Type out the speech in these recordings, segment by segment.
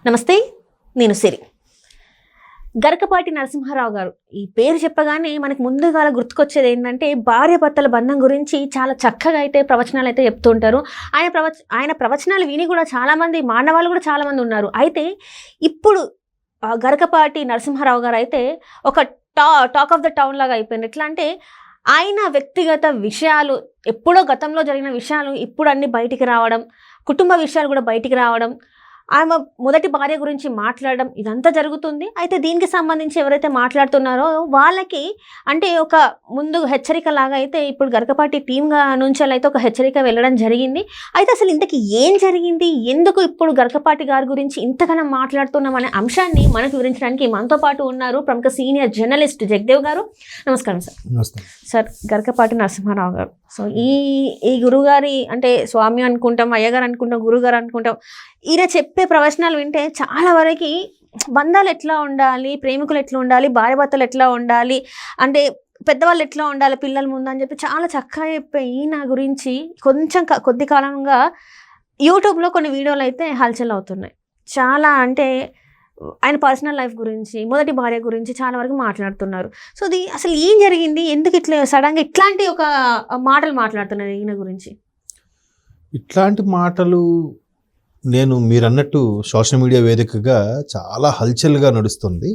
నమస్తే, నేను సిరి. గరికపాటి నరసింహారావు గారు ఈ పేరు చెప్పగానే మనకు ముందుగా గుర్తుకొచ్చేది ఏంటంటే భార్యాభర్తల బంధం గురించి చాలా చక్కగా అయితే ప్రవచనాలు అయితే చెప్తూ ఉంటారు. ఆయన ప్రవచనాలు విని కూడా చాలామంది మానవాళ్ళు కూడా చాలామంది ఉన్నారు. అయితే ఇప్పుడు గరికపాటి నరసింహారావు గారు అయితే ఒక టాక్ ఆఫ్ ద టౌన్ లాగా అయిపోయింది. ఎట్లా అంటే ఆయన వ్యక్తిగత విషయాలు, ఎప్పుడో గతంలో జరిగిన విషయాలు ఇప్పుడు అన్ని బయటికి రావడం, కుటుంబ విషయాలు కూడా బయటికి రావడం, ఆమె మొదటి భార్య గురించి మాట్లాడడం, ఇదంతా జరుగుతుంది. అయితే దీనికి సంబంధించి ఎవరైతే మాట్లాడుతున్నారో వాళ్ళకి అంటే ఒక ముందు హెచ్చరిక లాగా అయితే ఇప్పుడు గరికపాటి టీమ్గా నుంచి అయితే ఒక హెచ్చరిక వెళ్ళడం జరిగింది. అయితే అసలు ఇంతకీ ఏం జరిగింది, ఎందుకు ఇప్పుడు గరికపాటి గారి గురించి ఇంతకన్నా మాట్లాడుతున్నాం అనే అంశాన్ని మనకు వివరించడానికి మనతో పాటు ఉన్నారు ప్రముఖ సీనియర్ జర్నలిస్ట్ జగదేవ్ గారు. నమస్కారం సార్. సార్, గరికపాటి నరసింహారావు గారు, సో ఈ గురువుగారి అంటే స్వామి అనుకుంటాం, అయ్యగారు అనుకుంటాం, గురువుగారు అనుకుంటాం, ఈయన చెప్పే ప్రవచనాలు వింటే చాలా వరకు బంధాలు ఎట్లా ఉండాలి, ప్రేమికులు ఎట్లా ఉండాలి, భార్యాభర్తలు ఎట్లా ఉండాలి, అంటే పెద్దవాళ్ళు ఎట్లా ఉండాలి పిల్లల ముందు అని చెప్పి చాలా చక్కగా చెప్పే ఈయన గురించి కొద్ది కాలంగా యూట్యూబ్లో కొన్ని వీడియోలు అయితే హల్చల్ అవుతున్నాయి. చాలా అంటే ఆయన పర్సనల్ లైఫ్ గురించి, మొదటి భార్య గురించి చాలా వరకు మాట్లాడుతున్నారు. సో ఇది అసలు ఏం జరిగింది, ఎందుకు ఇట్లా సడన్గా ఇట్లాంటి ఒక మాటలు మాట్లాడుతున్నారు ఈయన గురించి? ఇట్లాంటి మాటలు నేను మీరు అన్నట్టు సోషల్ మీడియా వేదికగా చాలా హల్చల్గా నడుస్తుంది.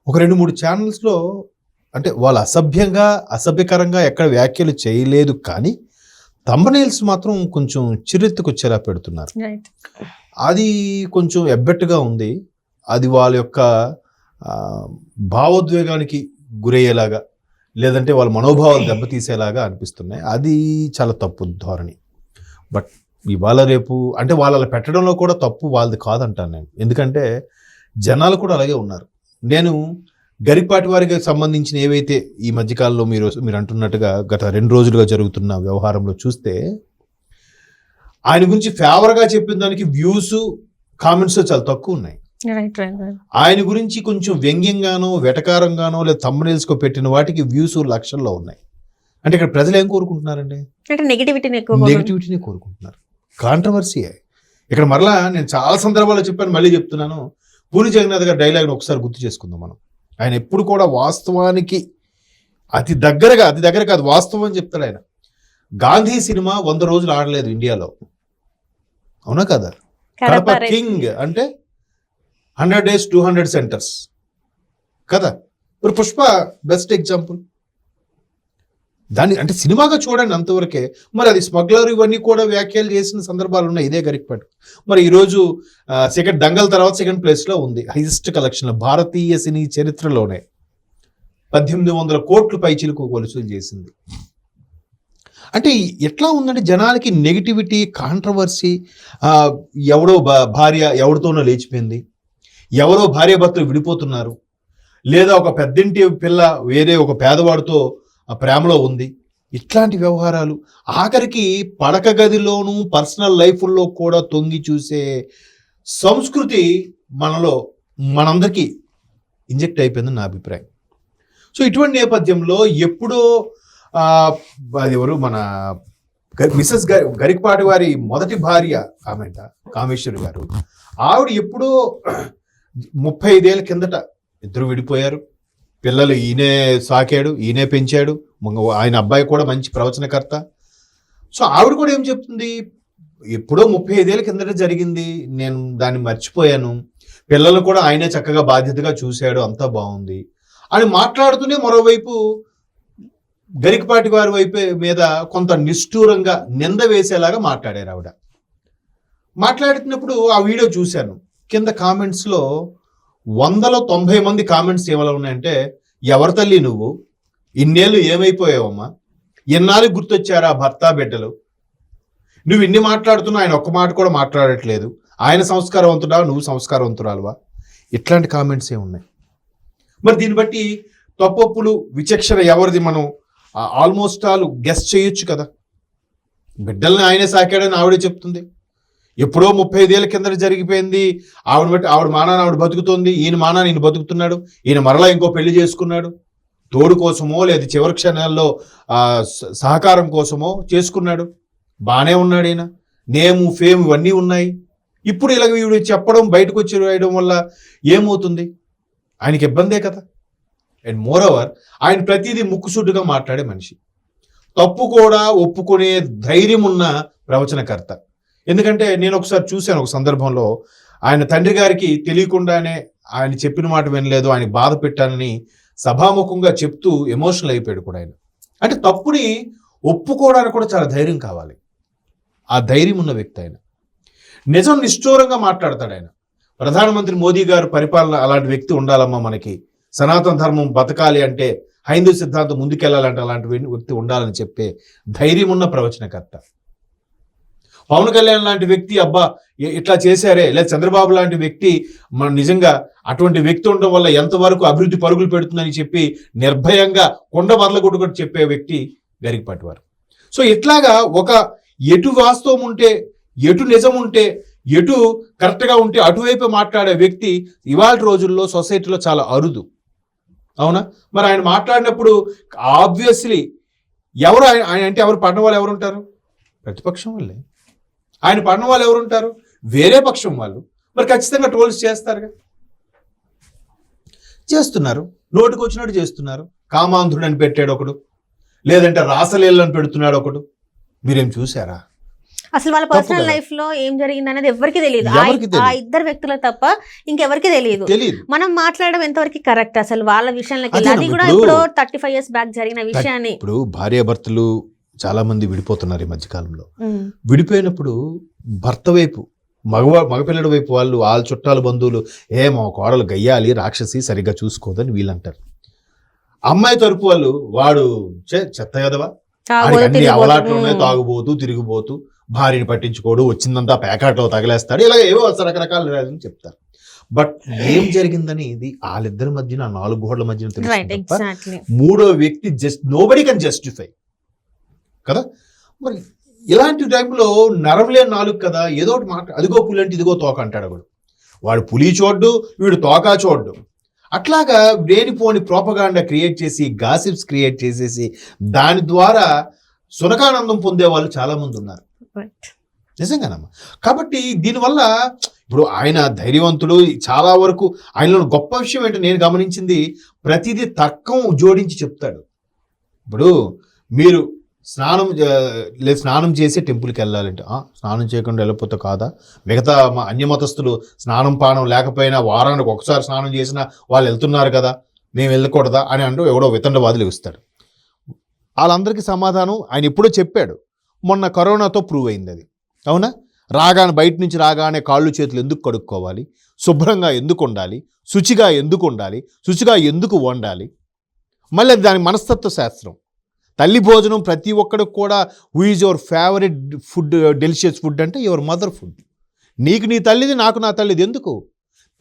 ఒక 2-3 ఛానల్స్లో అంటే వాళ్ళు అసభ్యకరంగా ఎక్కడ వ్యాఖ్యలు చేయలేదు, కానీ థంబ్నెయిల్స్ మాత్రం కొంచెం చిరెత్తుకొచ్చేలా పెడుతున్నారు. అది కొంచెం ఎబ్బెట్టుగా ఉంది. అది వాళ్ళ యొక్క భావోద్వేగానికి గురయ్యేలాగా, లేదంటే వాళ్ళ మనోభావాలు దెబ్బతీసేలాగా అనిపిస్తున్నాయి. అది చాలా తప్పు ధోరణి. బట్ ఇవాళ రేపు అంటే వాళ్ళ పెట్టడంలో కూడా తప్పు వాళ్ళది కాదంటాను నేను. ఎందుకంటే జనాలు కూడా అలాగే ఉన్నారు. నేను గరికపాటి వారికి సంబంధించిన ఏవైతే ఈ మధ్యకాలంలో మీరు అంటున్నట్టుగా గత 2 రోజులుగా జరుగుతున్న వ్యవహారంలో చూస్తే, ఆయన గురించి ఫేవర్గా చెప్పిన దానికి వ్యూస్, కామెంట్స్ చాలా తక్కువ ఉన్నాయి. ఆయన గురించి కొంచెం వ్యంగ్యంగానో, వెటకారంగానో, లేదా థంబ్నెయిల్స్కో పెట్టిన వాటికి వ్యూస్ లక్షల్లో ఉన్నాయి. అంటే ఇక్కడ ప్రజలు ఏం కోరుకుంటున్నారండి? అంటే నెగిటివిటీని కోరుకుంటున్నారు. కాంట్రవర్సీయే ఇక్కడ. మరలా నేను చాలా సందర్భాల్లో చెప్పాను, మళ్ళీ చెప్తున్నాను. పూరి జగన్నాథ్ గారి డైలాగ్ని ఒకసారి గుర్తు చేసుకుందాం మనం. ఆయన ఎప్పుడు కూడా వాస్తవానికి అతి దగ్గర కాదు, వాస్తవం అని చెప్తాడు ఆయన. గాంధీ సినిమా 100 రోజులు ఆడలేదు ఇండియాలో, అవునా కదా? కడప కింగ్ అంటే 100 days 200 centers కదా. ఇప్పుడు పుష్ప బెస్ట్ ఎగ్జాంపుల్. దాన్ని అంటే సినిమాగా చూడండి అంతవరకే. మరి అది స్మగ్లర్ ఇవన్నీ కూడా వ్యాఖ్యలు చేసిన సందర్భాలు ఉన్నాయి ఇదే గరికపాటి. మరి ఈరోజు దంగల్ తర్వాత 2nd ప్లేస్లో ఉంది హైయెస్ట్ కలెక్షన్లో భారతీయ సినీ చరిత్రలోనే. 1800 కోట్లు పైచిలకు వసూలు చేసింది. అంటే ఎట్లా ఉందంటే జనాలకి నెగిటివిటీ, కాంట్రవర్సీ. ఎవడో భార్య ఎవరితోనో లేచిపోయింది, ఎవరో భార్యాభర్తలు విడిపోతున్నారు, లేదా ఒక పెద్దింటి పిల్ల వేరే ఒక పేదవాడితో ప్రేమలో ఉంది. ఇట్లాంటి వ్యవహారాలు ఆఖరికి పడక గదిలోనూ పర్సనల్ లైఫ్లో కూడా తొంగి చూసే సంస్కృతి మనందరికీ ఇంజెక్ట్ అయిపోయిందని నా అభిప్రాయం. సో ఇటువంటి నేపథ్యంలో ఎప్పుడో అది ఎవరు మన మిసెస్ గరికపాటి వారి మొదటి భార్య కామేశ్వరి గారు, ఆవిడ ఎప్పుడో 35 ఏళ్ళ కిందట ఇద్దరు విడిపోయారు. పిల్లలు ఈయనే సాకాడు, ఈయనే పెంచాడు. ఆయన అబ్బాయి కూడా మంచి ప్రవచనకర్త. సో ఆవిడ కూడా ఏం చెప్తుంది, ఎప్పుడో 35 ఏళ్ళ కిందట జరిగింది, నేను దాన్ని మర్చిపోయాను, పిల్లలు కూడా ఆయనే చక్కగా బాధ్యతగా చూశాడు, అంతా బాగుంది అని మాట్లాడుతూనే మరోవైపు గరికపాటి వారి మీద కొంత నిష్ఠూరంగా నింద వేసేలాగా మాట్లాడారు ఆవిడ. మాట్లాడుతున్నప్పుడు ఆ వీడియో చూశాను. కింద కామెంట్స్లో 190 మంది కామెంట్స్ ఏమైనా ఉన్నాయంటే, ఎవరి తల్లి నువ్వు, ఇన్నేళ్ళు ఏమైపోయావమ్మా, ఎన్నాళ్ళు గుర్తొచ్చారా భర్త బిడ్డలు, నువ్వు ఇన్ని మాట్లాడుతున్నా ఆయన ఒక్క మాట కూడా మాట్లాడట్లేదు, ఆయన సంస్కారవంతుడా నువ్వు సంస్కారవంతురాలువా, ఇట్లాంటి కామెంట్స్ ఉన్నాయి. మరి దీన్ని బట్టి తప్పొప్పులు విచక్షణ ఎవరిది మనం ఆల్మోస్ట్ ఆల్ గెస్ చేయొచ్చు కదా. బిడ్డల్ని ఆయనే సాకాడని ఆవిడే చెప్తుంది. ఎప్పుడో 35 ఏళ్ళ కింద జరిగిపోయింది. ఆవిడ మానాన్ని ఆవిడ బతుకుతుంది, ఈయన మానాన్ని ఈయన బతుకుతున్నాడు. ఈయన మరలా ఇంకో పెళ్లి చేసుకున్నాడు, తోడు కోసమో లేదా చివరి క్షణాల్లో సహకారం కోసమో చేసుకున్నాడు. బాగానే ఉన్నాడు ఈయన. నేము ఫేమ్ ఇవన్నీ ఉన్నాయి. ఇప్పుడు ఇలా వీడు చెప్పడం బయటకు వచ్చి వేయడం వల్ల ఏమవుతుంది? ఆయనకి ఇబ్బందే కదా. అండ్ మోర్ ఓవర్ ఆయన ప్రతిదీ ముక్కుసూటిగా మాట్లాడే మనిషి, తప్పు కూడా ఒప్పుకునే ధైర్యం ఉన్న ప్రవచనకర్త. ఎందుకంటే నేను ఒకసారి చూశాను, ఒక సందర్భంలో ఆయన తండ్రి గారికి తెలియకుండానే ఆయన చెప్పిన మాట వినలేదు, ఆయన బాధ పెట్టానని సభాముఖంగా చెప్తూ ఎమోషనల్ అయిపోయాడు కూడా ఆయన. అంటే తప్పుని ఒప్పుకోవడానికి కూడా చాలా ధైర్యం కావాలి. ఆ ధైర్యం ఉన్న వ్యక్తి ఆయన. నిజం నిష్ఠూరంగా మాట్లాడతాడు ఆయన. ప్రధానమంత్రి మోదీ గారు పరిపాలన అలాంటి వ్యక్తి ఉండాలమ్మా మనకి, సనాతన ధర్మం బతకాలి అంటే, హైందూ సిద్ధాంతం ముందుకెళ్లాలంటే అలాంటి వ్యక్తి ఉండాలని చెప్పే ధైర్యం ఉన్న ప్రవచనకర్త. పవన్ కళ్యాణ్ లాంటి వ్యక్తి అబ్బా ఇట్లా చేశారే, లేదా చంద్రబాబు లాంటి వ్యక్తి మన నిజంగా అటువంటి వ్యక్తి ఉండడం వల్ల ఎంతవరకు అభివృద్ధి పరుగులు పెడుతుందని చెప్పి నిర్భయంగా కొండ బదలగొట్టుకొని చెప్పే వ్యక్తి గరికపాటి వారు. సో ఇట్లాగా ఒక ఎటు వాస్తవం ఉంటే, ఎటు నిజం ఉంటే, ఎటు కరెక్ట్గా ఉంటే అటువైపు మాట్లాడే వ్యక్తి ఇవాళ రోజుల్లో సొసైటీలో చాలా అరుదు. అవునా? మరి ఆయన మాట్లాడినప్పుడు ఆబ్వియస్లీ ఎవరు ఆయన అంటే ఎవరు పడిన వాళ్ళు ఎవరు ఉంటారు? ప్రతిపక్షం వాళ్ళే. ఆయన పడిన వాళ్ళు ఎవరు ఉంటారు? వేరే పక్షం వాళ్ళు. మరి ఖచ్చితంగా ట్రోల్స్ చేస్తారుగా, చేస్తున్నారు, నోటికి వచ్చినట్టు చేస్తున్నారు. కామాంధుడు అని పెట్టాడు ఒకడు, లేదంటే రాసలీలని పెడుతున్నాడు ఒకడు. మీరేం చూసారా? అసలు వాళ్ళ పర్సనల్ లైఫ్ లో ఏం జరిగింది అనేది ఎవరికి తెలియదు. ఆ ఇద్దరు వ్యక్తులకు తప్ప ఇంకెవరికి తెలియదు. మనం మాట్లాడడం ఎంతవరకు కరెక్ట్ అసలు వాళ్ళ విషయంలోకి వెళ్ళి, అది కూడా ఇప్పుడు 35 years బ్యాక్ జరిగిన విషయాన్ని. ఇప్పుడు భార్యాభర్తలు చాలా మంది విడిపోతున్నారు ఈ మధ్యకాలంలో. విడిపోయినప్పుడు భర్త వైపు మగపిల్లడి వైపు వాళ్ళు వాళ్ళ చుట్టాలు బంధువులు మా కోడలు గయ్యాలి, రాక్షసి, సరిగ్గా చూసుకోదని వీళ్ళంటారు. అమ్మాయి తరపు వాళ్ళు వాడు చెత్త కదవా, అన్ని అవలాట్లు ఉన్నాయి, తాగుబోతూ తిరిగిపోతూ, భార్యని పట్టించుకోడు, వచ్చిందంతా ప్యాకెట్లో తగలేస్తాడు, ఇలాగ ఏవో రకరకాల చెప్తారు. బట్ ఏం జరిగిందని ఇది వాళ్ళిద్దరి మధ్యన 4 గోడల మధ్యన తెలుస్తుంది. మూడో వ్యక్తి నోబడీ కెన్ జస్టిఫై కదా. మరి ఇలాంటి టైంలో నరవలేని 4 కదా, ఏదో ఒకటి మాట, అదిగో పులి అంటే ఇదిగో తోక అంటాడు ఒకడు. వాడు పులి చూడ్డు, వీడు తోక చూడ్డు. అట్లాగా లేనిపోని ప్రోపగాండా క్రియేట్ చేసి, గాసిప్స్ క్రియేట్ చేసేసి దాని ద్వారా సునకానందం పొందే వాళ్ళు చాలా మంది ఉన్నారు నిజంగానమ్మా. కాబట్టి దీనివల్ల ఇప్పుడు ఆయన ధైర్యవంతుడు. చాలా వరకు ఆయనలో గొప్ప విషయం ఏంటో నేను గమనించింది, ప్రతిదీ తర్కం జోడించి చెప్తాడు. ఇప్పుడు మీరు స్నానం చేసి టెంపుల్కి వెళ్ళాలంటే స్నానం చేయకుండా వెళ్ళిపోతే కాదా? మిగతా అన్యమతస్థులు స్నానం పానం లేకపోయినా వారానికి ఒకసారి స్నానం చేసినా వాళ్ళు వెళ్తున్నారు కదా, మేము వెళ్ళకూడదా అని అంటూ ఎవడో వితండవాదులు ఇస్తాడు. వాళ్ళందరికీ సమాధానం ఆయన ఎప్పుడో చెప్పాడు. మొన్న కరోనాతో ప్రూవ్ అయింది అది. అవునా? బయట నుంచి రాగానే కాళ్ళు చేతులు ఎందుకు కడుక్కోవాలి, శుభ్రంగా ఎందుకు ఉండాలి, శుచిగా ఎందుకు ఉండాలి, శుచిగా ఎందుకు వండాలి, మళ్ళీ దాని మనస్తత్వ శాస్త్రం. తల్లి భోజనం ప్రతి ఒక్కడికి కూడా, who is your favourite food, delicious food అంటే యువర్ మదర్ ఫుడ్. నీకు నీ తల్లిది, నాకు నా తల్లిది. ఎందుకు?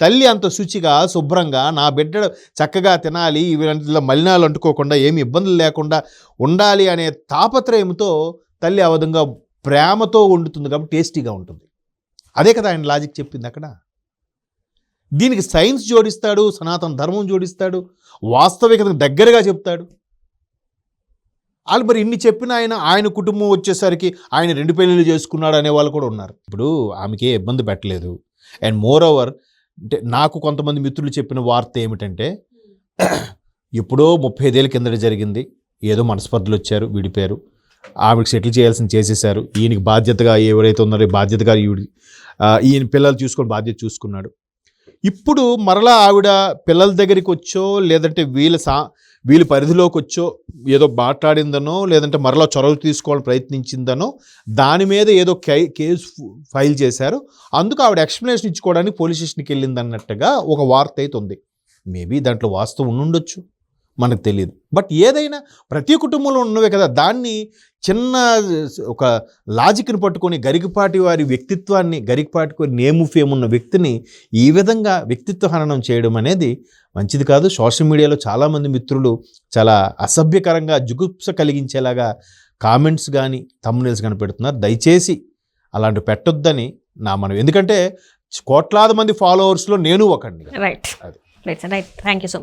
తల్లి అంత శుచిగా శుభ్రంగా నా బిడ్డ చక్కగా తినాలి, ఇవి మలినాలు అంటుకోకుండా ఏమి ఇబ్బందులు లేకుండా ఉండాలి అనే తాపత్రయంతో తల్లి ఆ విధంగా ప్రేమతో వండుతుంది కాబట్టి టేస్టీగా ఉంటుంది. అదే కదా ఆయన లాజిక్ చెప్పింది అక్కడ. దీనికి సైన్స్ జోడిస్తాడు, సనాతన ధర్మం జోడిస్తాడు, వాస్తవికతకు దగ్గరగా చెప్తాడు. వాళ్ళు మరి ఇన్ని చెప్పిన ఆయన కుటుంబం వచ్చేసరికి ఆయన 2 పెళ్ళిళ్ళు చేసుకున్నాడు అనే వాళ్ళు కూడా ఉన్నారు. ఇప్పుడు ఆమెకి ఏ ఇబ్బంది పెట్టలేదు. అండ్ మోర్ ఓవర్ అంటే నాకు కొంతమంది మిత్రులు చెప్పిన వార్త ఏమిటంటే, ఎప్పుడో 35 ఏళ్ళ కిందట జరిగింది, ఏదో మనస్పర్ధలు వచ్చారు, విడిపోయారు, ఆవిడకి సెటిల్ చేయాల్సింది చేసేసారు, ఈయనకి బాధ్యతగా ఎవరైతే ఉన్నారో బాధ్యతగా ఈయన పిల్లలు చూసుకొని బాధ్యత చూసుకున్నాడు. ఇప్పుడు మరలా ఆవిడ పిల్లల దగ్గరికి వచ్చో, లేదంటే వీళ్ళ పరిధిలోకి వచ్చో ఏదో మాట్లాడిందనో, లేదంటే మరలా చొరవ తీసుకోవాలని ప్రయత్నించిందనో దాని మీద ఏదో కేసు ఫైల్ చేశారు. అందుకు ఆవిడ ఎక్స్ప్లెనేషన్ ఇచ్చుకోవడానికి పోలీస్ స్టేషన్కి వెళ్ళిందన్నట్టుగా ఒక వార్త అయితే ఉంది. మేబీ దాంట్లో వాస్తవం ఉండొచ్చు, మనకు తెలియదు. బట్ ఏదైనా ప్రతి కుటుంబంలో ఉన్నవే కదా. దాన్ని చిన్న ఒక లాజిక్ని పట్టుకొని గరికపాటి వారి వ్యక్తిత్వాన్ని, గరికపాటి వారి నేము ఫేమ్ ఉన్న వ్యక్తిని ఈ విధంగా వ్యక్తిత్వ హననం చేయడం అనేది మంచిది కాదు. సోషల్ మీడియాలో చాలామంది మిత్రులు చాలా అసభ్యకరంగా, జుగుప్స కలిగించేలాగా కామెంట్స్ కానీ థంబ్నెయిల్స్ కానీ పెడుతున్నారు. దయచేసి అలాంటి పెట్టొద్దని నా మనం. ఎందుకంటే కోట్లాది మంది ఫాలోవర్స్లో నేను ఒకడిని. Right right thank you so much.